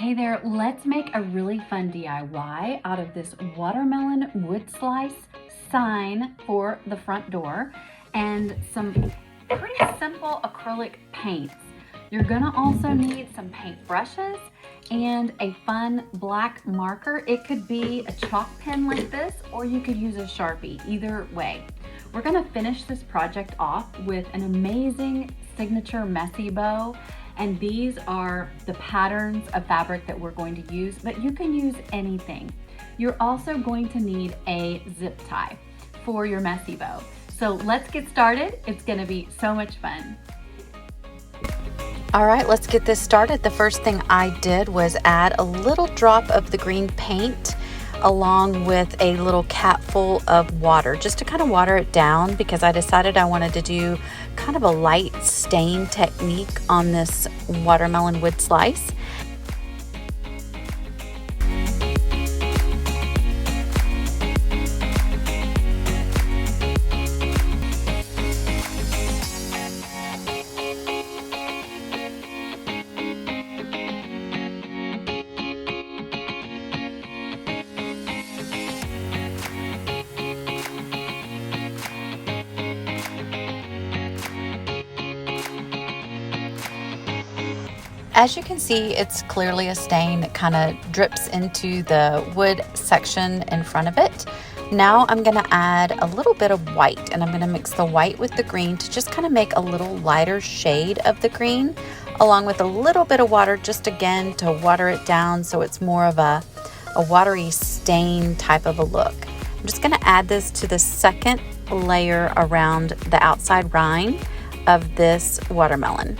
Hey there, let's make a really fun DIY out of this watermelon wood slice sign for the front door and some pretty simple acrylic paints. You're gonna also need some paint brushes and a fun black marker. It could be a chalk pen like this, or you could use a Sharpie, either way. We're gonna finish this project off with an amazing signature messy bow. And these are the patterns of fabric that we're going to use, but you can use anything. You're also going to need a zip tie for your messy bow. So let's get started. It's gonna be so much fun. All right, let's get this started. The first thing I did was add a little drop of the green paint along with a little capful of water, just to kind of water it down, because I decided I wanted to do kind of a light stain technique on this watermelon wood slice. As you can see, it's clearly a stain that kind of drips into the wood section in front of it. Now I'm going to add a little bit of white, and I'm going to mix the white with the green to just kind of make a little lighter shade of the green, along with a little bit of water, just again to water it down so it's more of a watery stain type of a look. I'm just going to add this to the second layer around the outside rind of this watermelon.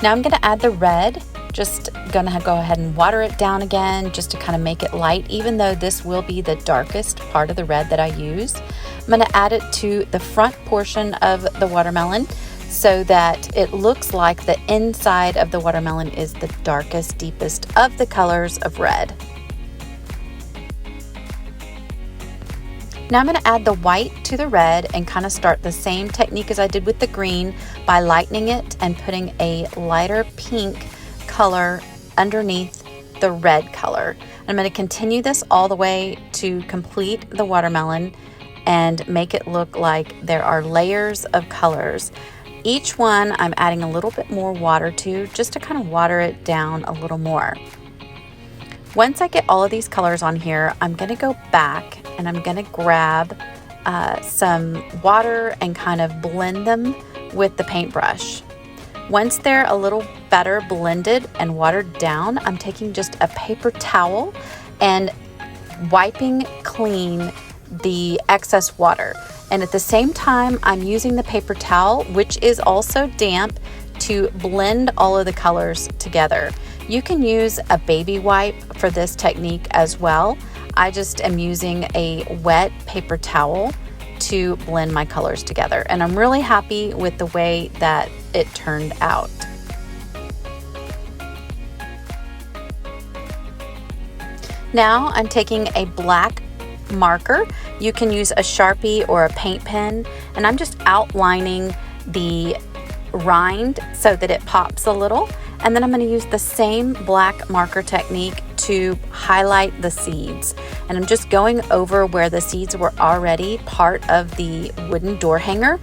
Now I'm going to add the red, just going to go ahead and water it down again just to kind of make it light, even though this will be the darkest part of the red that I use. I'm going to add it to the front portion of the watermelon so that it looks like the inside of the watermelon is the darkest, deepest of the colors of red. Now I'm going to add the white to the red and kind of start the same technique as I did with the green by lightening it and putting a lighter pink color underneath the red color. I'm going to continue this all the way to complete the watermelon and make it look like there are layers of colors. Each one I'm adding a little bit more water to, just to kind of water it down a little more. Once I get all of these colors on here, I'm going to go back and I'm going to grab some water and kind of blend them with the paintbrush. Once they're a little better blended and watered down, I'm taking just a paper towel and wiping clean the excess water. And at the same time, I'm using the paper towel, which is also damp, to blend all of the colors together. You can use a baby wipe for this technique as well. I just am using a wet paper towel to blend my colors together, and I'm really happy with the way that it turned out. Now I'm taking a black marker. You can use a Sharpie or a paint pen, and I'm just outlining the rind so that it pops a little. And then I'm going to use the same black marker technique to highlight the seeds. And I'm just going over where the seeds were already part of the wooden door hanger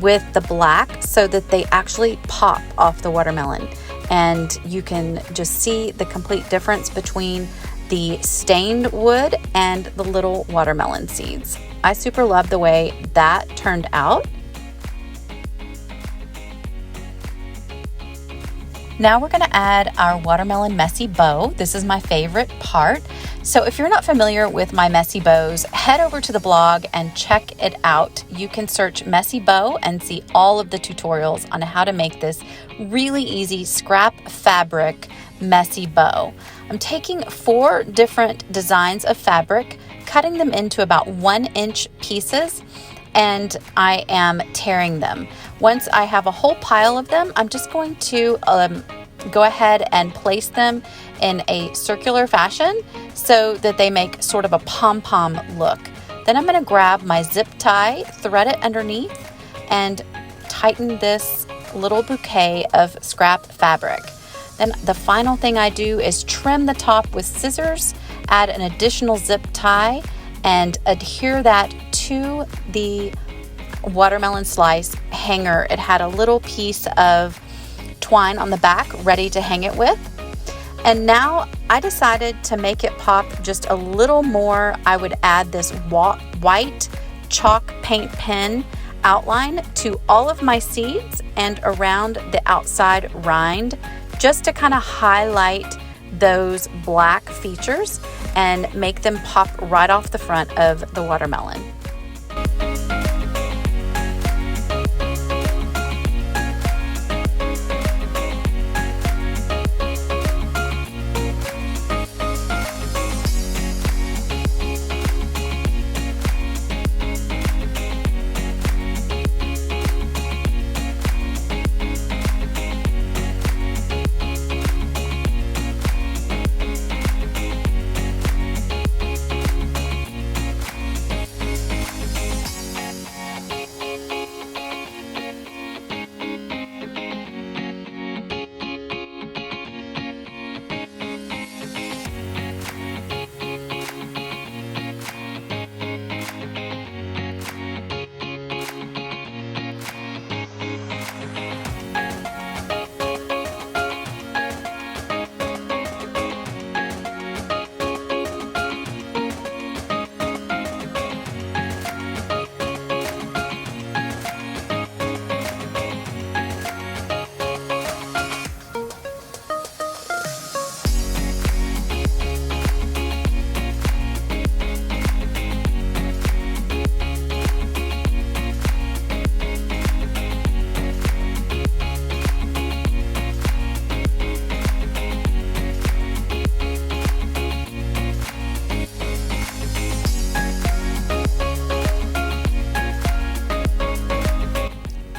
with the black so that they actually pop off the watermelon. And you can just see the complete difference between the stained wood and the little watermelon seeds. I super love the way that turned out. Now we're going to add our watermelon messy bow. This is my favorite part. So if you're not familiar with my messy bows, head over to the blog and check it out. You can search messy bow and see all of the tutorials on how to make this really easy scrap fabric messy bow. I'm taking 4 different designs of fabric, cutting them into about 1-inch pieces, and I am tearing them. Once I have a whole pile of them, I'm just going to go ahead and place them in a circular fashion so that they make sort of a pom-pom look. Then I'm going to grab my zip tie, thread it underneath, and tighten this little bouquet of scrap fabric. Then the final thing I do is trim the top with scissors, add an additional zip tie, and adhere that to the watermelon slice hanger. It had a little piece of twine on the back ready to hang it with. And now I decided to make it pop just a little more. I would add this white chalk paint pen outline to all of my seeds and around the outside rind, just to kind of highlight those black features and make them pop right off the front of the watermelon.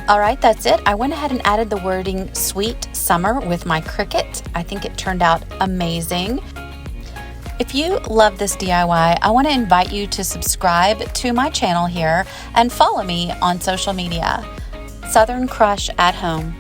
All right, that's it. I went ahead and added the wording Sweet Summer with my Cricut. I think it turned out amazing. If you love this DIY, I want to invite you to subscribe to my channel here and follow me on social media. Southern Crush at Home.